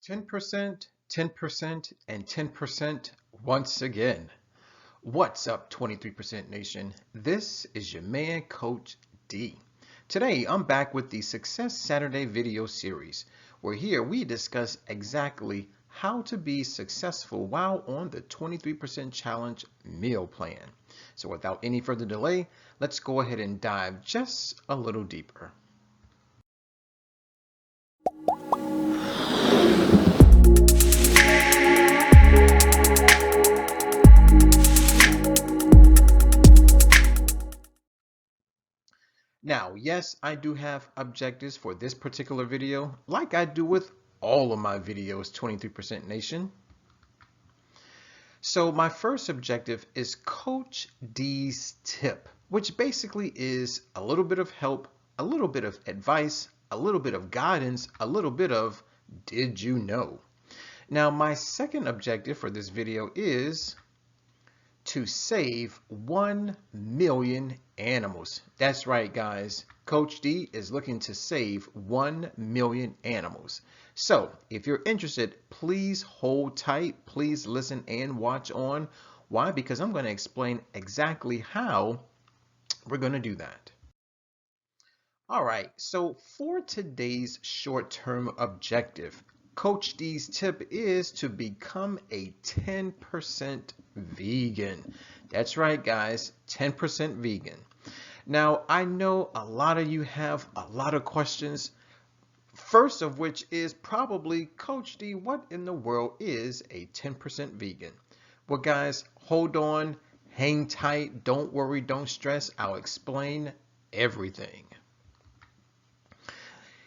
10%, 10%, and 10% once again. What's up, 23% Nation? This is your man, Coach D. Today, I'm back with the Success Saturday video series, where here we discuss exactly how to be successful while on the 23% Challenge meal plan. So without any further delay, let's go ahead and dive just a little deeper. Now, yes, I do have objectives for this particular video, like I do with all of my videos, 23% Nation. So my first objective is Coach D's tip, which basically is a little bit of help, a little bit of advice, a little bit of guidance, a little bit of did you know? Now, my second objective for this video is to save 1 million animals. That's right, guys. Coach D is looking to save 1 million animals. So if you're interested, please hold tight. Please listen and watch on. Why? Because I'm going to explain exactly how we're going to do that. All right, so for today's short-term objective, Coach D's tip is to become a 10% vegan. That's right, guys, 10% vegan. Now, I know a lot of you have a lot of questions. First of which is probably, Coach D, what in the world is a 10% vegan? Well, guys, hold on, hang tight, don't worry, don't stress. I'll explain everything.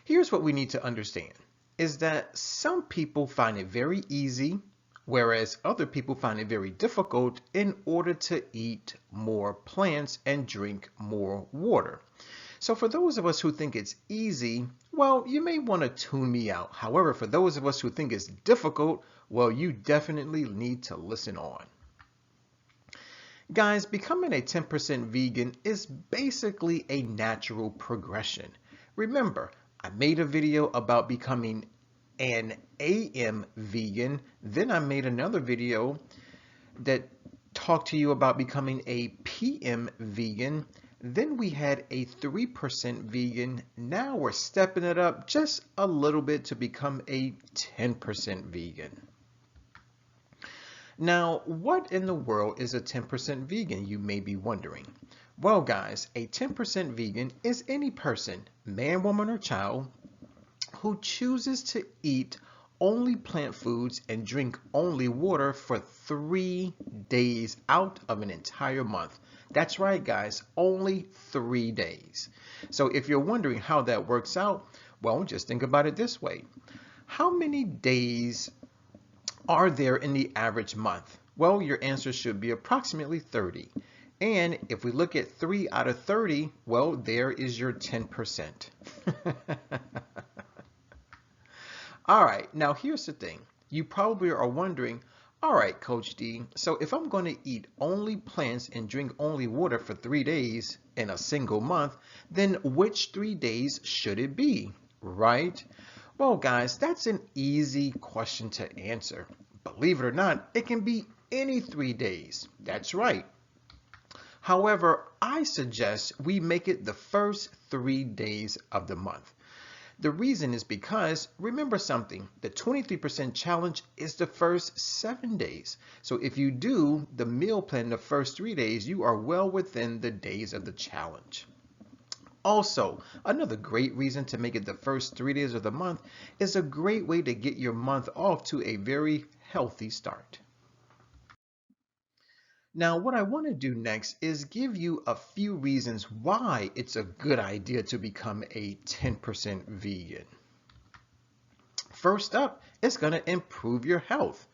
Here's what we need to understand, is that some people find it very easy, whereas other people find it very difficult in order to eat more plants and drink more water. So for those of us who think it's easy, well, you may want to tune me out. However, for those of us who think it's difficult, well, you definitely need to listen on. Guys, becoming a 10% vegan is basically a natural progression. Remember, I made a video about becoming an AM vegan. Then I made another video that talked to you about becoming a PM vegan. Then we had a 3% vegan. Now we're stepping it up just a little bit to become a 10% vegan. Now, what in the world is a 10% vegan, you may be wondering? Well, guys, a 10% vegan is any person, man, woman, or child, who chooses to eat only plant foods and drink only water for 3 days out of an entire month. That's right, guys, only 3 days. So if you're wondering how that works out, well, just think about it this way. How many days are there in the average month? Well, your answer should be approximately 30. And if we look at 3 out of 30, well, there is your 10%. All right, now here's the thing. You probably are wondering, all right, Coach D, so if I'm going to eat only plants and drink only water for 3 days in a single month, then which 3 days should it be, right? Well, guys, that's an easy question to answer. Believe it or not, it can be any 3 days. That's right. However, I suggest we make it the first 3 days of the month. The reason is because, remember something, the 23% challenge is the first 7 days. So if you do the meal plan the first 3 days, you are well within the days of the challenge. Also, another great reason to make it the first 3 days of the month is a great way to get your month off to a very healthy start. Now, what I want to do next is give you a few reasons why it's a good idea to become a 10% vegan. First up, it's going to improve your health.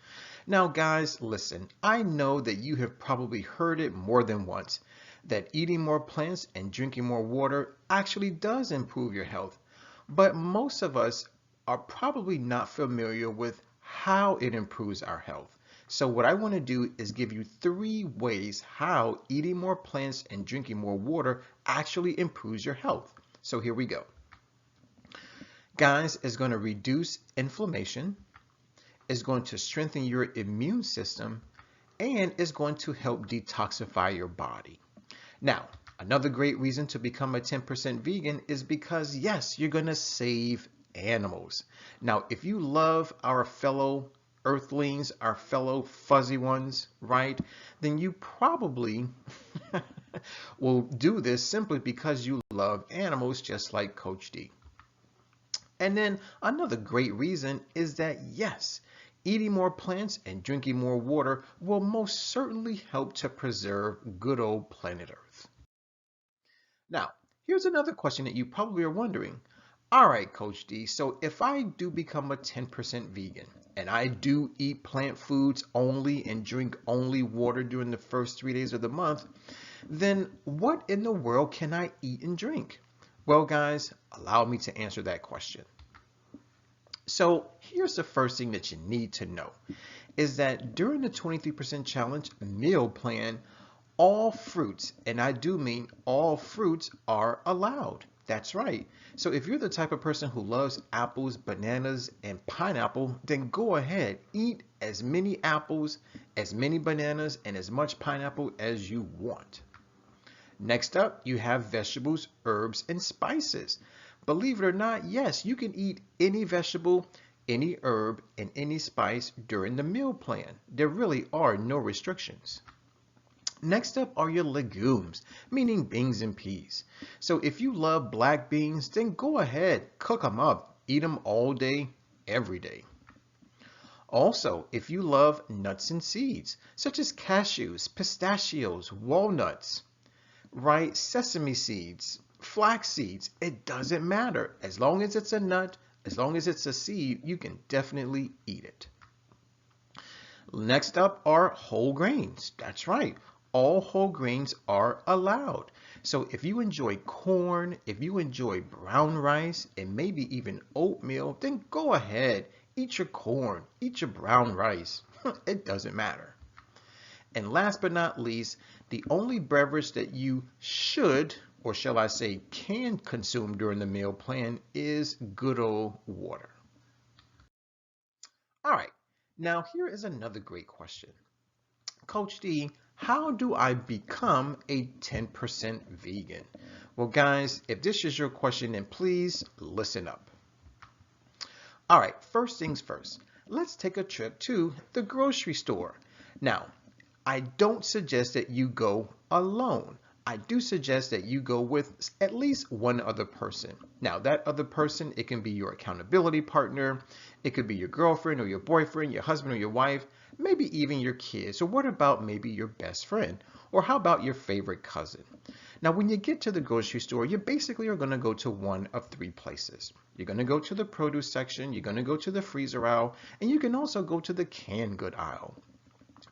Now, guys, listen, I know that you have probably heard it more than once, that eating more plants and drinking more water actually does improve your health. But most of us are probably not familiar with how it improves our health. So what I want to do is give you 3 ways how eating more plants and drinking more water actually improves your health. So here we go. Guys, it's going to reduce inflammation. It's going to strengthen your immune system, and it's going to help detoxify your body. Now, another great reason to become a 10% vegan is because, yes, you're going to save animals. Now, if you love our fellow earthlings, our fellow fuzzy ones, right, then you probably will do this simply because you love animals just like Coach D. And then another great reason is that, yes, eating more plants and drinking more water will most certainly help to preserve good old planet Earth. Now, here's another question that you probably are wondering. All right, Coach D, so if I do become a 10% vegan and I do eat plant foods only and drink only water during the first 3 days of the month, then what in the world can I eat and drink? Well, guys, allow me to answer that question. So here's the first thing that you need to know is that during the 23% challenge meal plan, all fruits, and I do mean all fruits, are allowed. That's right. So if you're the type of person who loves apples, bananas, and pineapple, then go ahead, eat as many apples, as many bananas, and as much pineapple as you want. Next up, you have vegetables, herbs, and spices. Believe it or not, yes, you can eat any vegetable, any herb, and any spice during the meal plan. There really are no restrictions. Next up are your legumes, meaning beans and peas. So if you love black beans, then go ahead, cook them up, eat them all day, every day. Also, if you love nuts and seeds, such as cashews, pistachios, walnuts, right, sesame seeds, flax seeds, it doesn't matter. As long as it's a nut, as long as it's a seed, you can definitely eat it. Next up are whole grains. That's right. All whole grains are allowed. So if you enjoy corn, if you enjoy brown rice, and maybe even oatmeal, then go ahead, eat your corn, eat your brown rice. It doesn't matter. And last but not least, the only beverage that you should, or shall I say can consume during the meal plan is good old water. All right, now here is another great question. Coach D, how do I become a 10% vegan? Well, guys, if this is your question, then please listen up. All right, first things first, let's take a trip to the grocery store. Now, I don't suggest that you go alone. I do suggest that you go with at least one other person. Now, that other person, it can be your accountability partner, it could be your girlfriend or your boyfriend, your husband or your wife, maybe even your kids, or what about maybe your best friend? Or how about your favorite cousin? Now, when you get to the grocery store, you basically are going to go to one of three places. You're going to go to the produce section, you're going to go to the freezer aisle, and you can also go to the canned good aisle.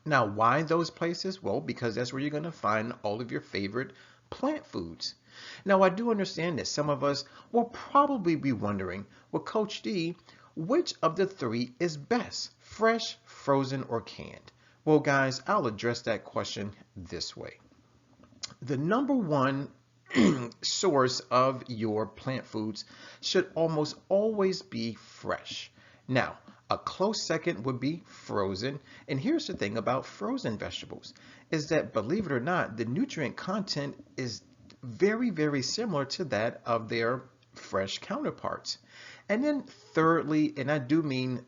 Now, why those places? Well, because that's where you're going to find all of your favorite plant foods. Now, I do understand that some of us will probably be wondering, well, Coach D, which of the three is best, fresh, frozen, or canned? Well, guys, I'll address that question this way. The number one source of your plant foods should almost always be fresh. Now, a close second would be frozen. And here's the thing about frozen vegetables is that, believe it or not, the nutrient content is very, very similar to that of their fresh counterparts. And then thirdly, and I do mean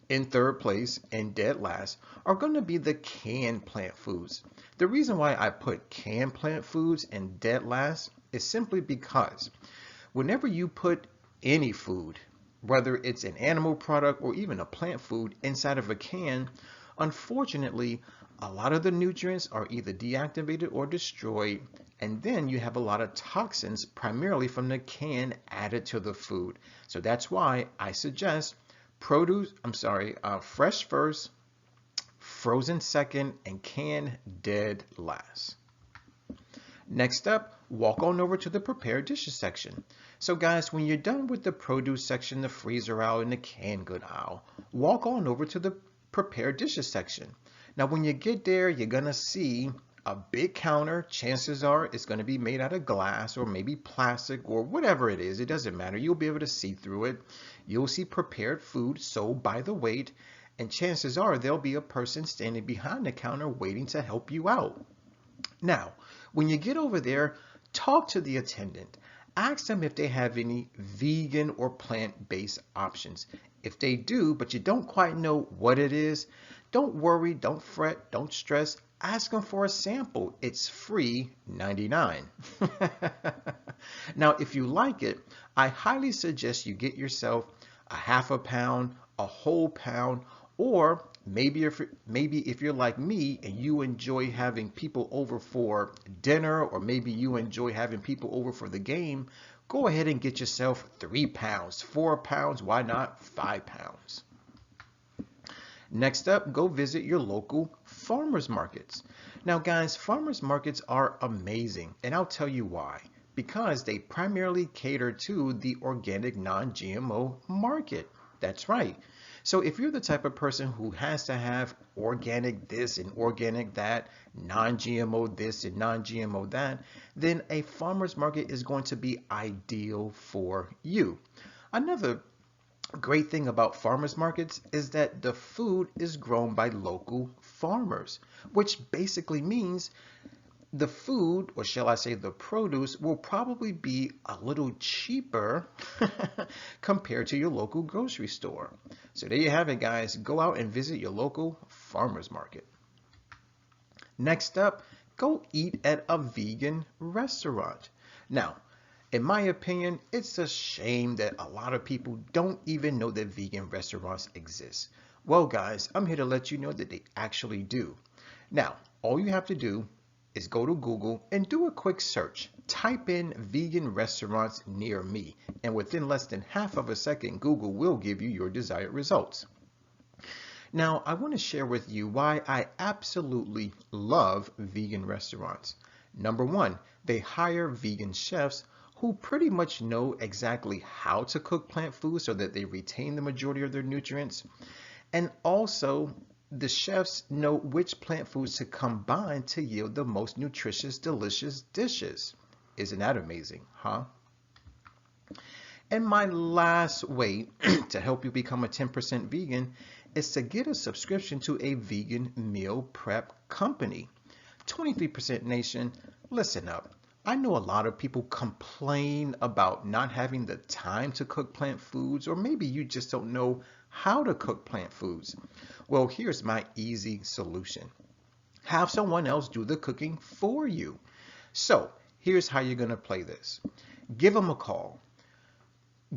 in third place and dead last, are going to be the canned plant foods. The reason why I put canned plant foods in dead last is simply because whenever you put any food, whether it's an animal product or even a plant food inside of a can, unfortunately, a lot of the nutrients are either deactivated or destroyed, and then you have a lot of toxins, primarily from the can, added to the food. So that's why I suggest fresh first, frozen second, and canned dead last. Next up, walk on over to the prepared dishes section. So guys, when you're done with the produce section, the freezer aisle, and the canned good aisle, walk on over to the prepared dishes section. Now when you get there, you're gonna see a big counter. Chances are it's gonna be made out of glass or maybe plastic or whatever it is. It doesn't matter. You'll be able to see through it. You'll see prepared food sold by the weight. And chances are there'll be a person standing behind the counter waiting to help you out. Now, when you get over there, talk to the attendant. Ask them if they have any vegan or plant-based options. If they do, but you don't quite know what it is, don't worry, don't fret, don't stress. Ask them for a sample. It's free 99. Now, if you like it, I highly suggest you get yourself a half a pound, a whole pound, or maybe if you're like me and you enjoy having people over for dinner, or maybe you enjoy having people over for the game, go ahead and get yourself 3 pounds, 4 pounds, why not 5 pounds. Next up, go visit your local farmers markets. Now guys, farmers markets are amazing, and I'll tell you why. Because they primarily cater to the organic non-GMO market. That's right. So if you're the type of person who has to have organic this and organic that, non-GMO this and non-GMO that, then a farmer's market is going to be ideal for you. Another great thing about farmers markets is that the food is grown by local farmers, which basically means the food, or shall I say the produce, will probably be a little cheaper compared to your local grocery store. So there you have it, guys. Go out and visit your local farmers market. Next up, go eat at a vegan restaurant. Now, in my opinion, it's a shame that a lot of people don't even know that vegan restaurants exist. Well, guys, I'm here to let you know that they actually do. Now, all you have to do is go to Google and do a quick search. Type in vegan restaurants near me, and within less than half of a second, Google will give you your desired results. Now, I want to share with you why I absolutely love vegan restaurants. Number one, they hire vegan chefs who pretty much know exactly how to cook plant foods so that they retain the majority of their nutrients. And also, the chefs know which plant foods to combine to yield the most nutritious, delicious dishes. Isn't that amazing, huh? And my last way to help you become a 10% vegan is to get a subscription to a vegan meal prep company. 23% Nation, listen up. I know a lot of people complain about not having the time to cook plant foods, or maybe you just don't know how to cook plant foods. Well, here's my easy solution. Have someone else do the cooking for you. So here's how you're going to play this. Give them a call.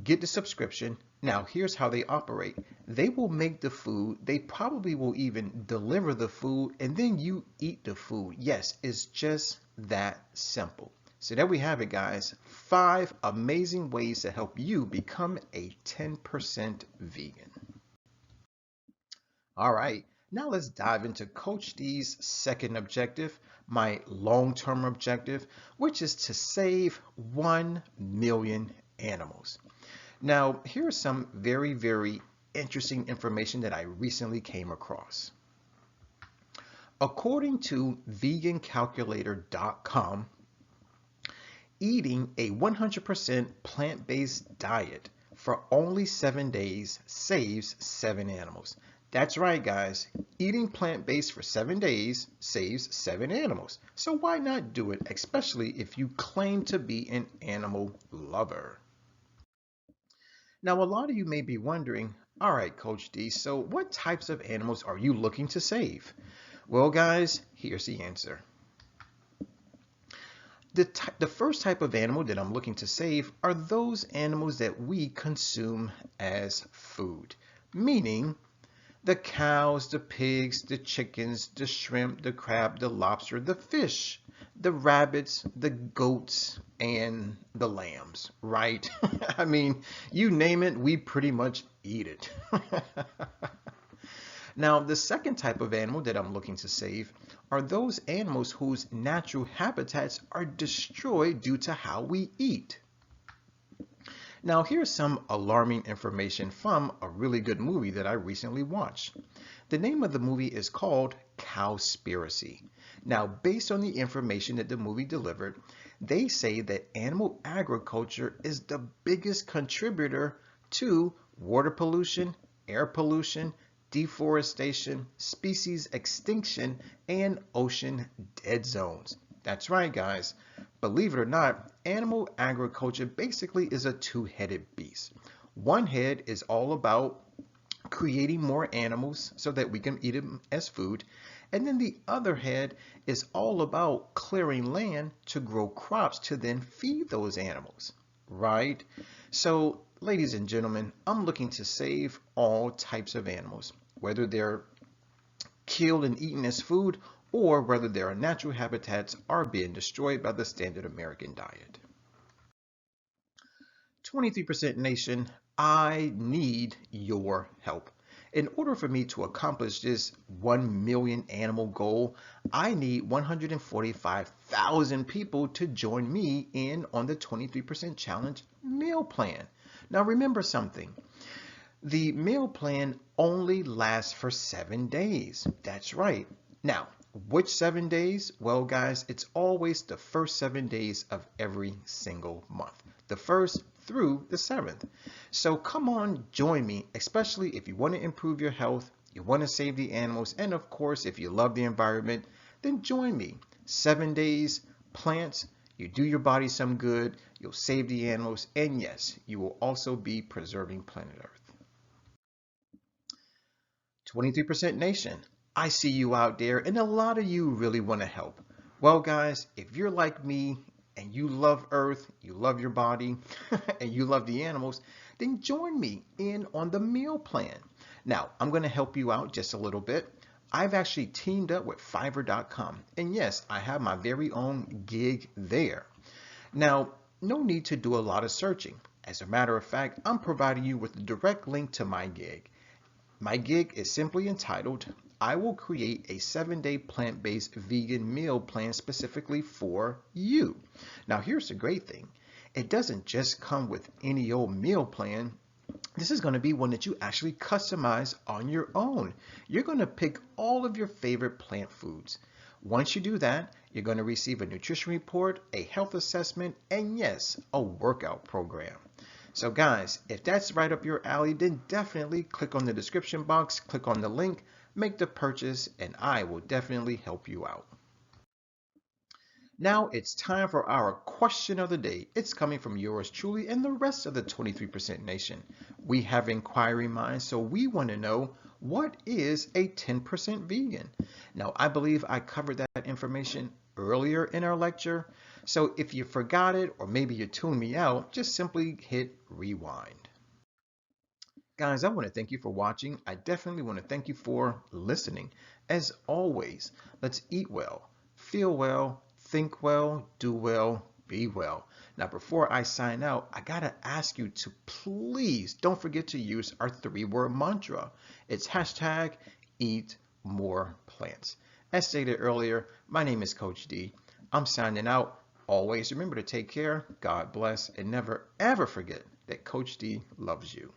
Get the subscription. Now, here's how they operate. They will make the food. They probably will even deliver the food, and then you eat the food. Yes, it's just that simple. So there we have it, guys. 5 amazing ways to help you become a 10% vegan. All right, now let's dive into Coach D's second objective, my long-term objective, which is to save 1 million animals. Now, here's some very, very interesting information that I recently came across. According to vegancalculator.com, eating a 100% plant-based diet for only 7 days saves 7 animals. That's right, guys. Eating plant-based for 7 days saves 7 animals. So why not do it, especially if you claim to be an animal lover? Now, a lot of you may be wondering, all right, Coach D, so what types of animals are you looking to save? Well, guys, here's the answer. The first type of animal that I'm looking to save are those animals that we consume as food, meaning the cows, the pigs, the chickens, the shrimp, the crab, the lobster, the fish, the rabbits, the goats, and the lambs, right? I mean, you name it, we pretty much eat it. Now, the second type of animal that I'm looking to save are those animals whose natural habitats are destroyed due to how we eat. Now, here's some alarming information from a really good movie that I recently watched. The name of the movie is called Cowspiracy. Now, based on the information that the movie delivered, they say that animal agriculture is the biggest contributor to water pollution, air pollution, deforestation, species extinction, and ocean dead zones. That's right, guys. Believe it or not, animal agriculture basically is a two-headed beast. One head is all about creating more animals so that we can eat them as food. And then the other head is all about clearing land to grow crops to then feed those animals, right? So, ladies and gentlemen, I'm looking to save all types of animals, whether they're killed and eaten as food or whether their natural habitats are being destroyed by the standard American diet. 23% Nation, I need your help. In order for me to accomplish this 1 million animal goal, I need 145,000 people to join me in on the 23% Challenge meal plan. Now remember something. The meal plan only lasts for 7 days. That's right. Now, which 7 days? Well, guys, it's always the first 7 days of every single month. The first through the 7th. So come on, join me, especially if you want to improve your health, you want to save the animals, and of course, if you love the environment, then join me. 7 days, plants, you do your body some good, you'll save the animals, and yes, you will also be preserving planet Earth. 23% Nation, I see you out there, and a lot of you really want to help. Well, guys, if you're like me and you love Earth, you love your body, and you love the animals, then join me in on the meal plan. Now, I'm going to help you out just a little bit. I've actually teamed up with Fiverr.com, and yes, I have my very own gig there. Now, no need to do a lot of searching. As a matter of fact, I'm providing you with a direct link to my gig. My gig is simply entitled, I will create a 7-day plant-based vegan meal plan specifically for you. Now here's the great thing. It doesn't just come with any old meal plan. This is going to be one that you actually customize on your own. You're going to pick all of your favorite plant foods. Once you do that, you're going to receive a nutrition report, a health assessment, and yes, a workout program. So guys, if that's right up your alley, then definitely click on the description box, click on the link, make the purchase, and I will definitely help you out. Now it's time for our question of the day. It's coming from yours truly and the rest of the 23% Nation. We have inquiry minds, so we want to know, what is a 10% vegan? Now, I believe I covered that information earlier in our lecture. So if you forgot it, or maybe you tuned me out, just simply hit rewind. Guys, I want to thank you for watching. I definitely want to thank you for listening. As always, let's eat well, feel well, think well, do well, be well. Now, before I sign out, I gotta ask you to please don't forget to use our 3-word mantra. It's hashtag eat more plants. As stated earlier, my name is Coach D. I'm signing out. Always remember to take care, God bless, and never ever forget that Coach D loves you.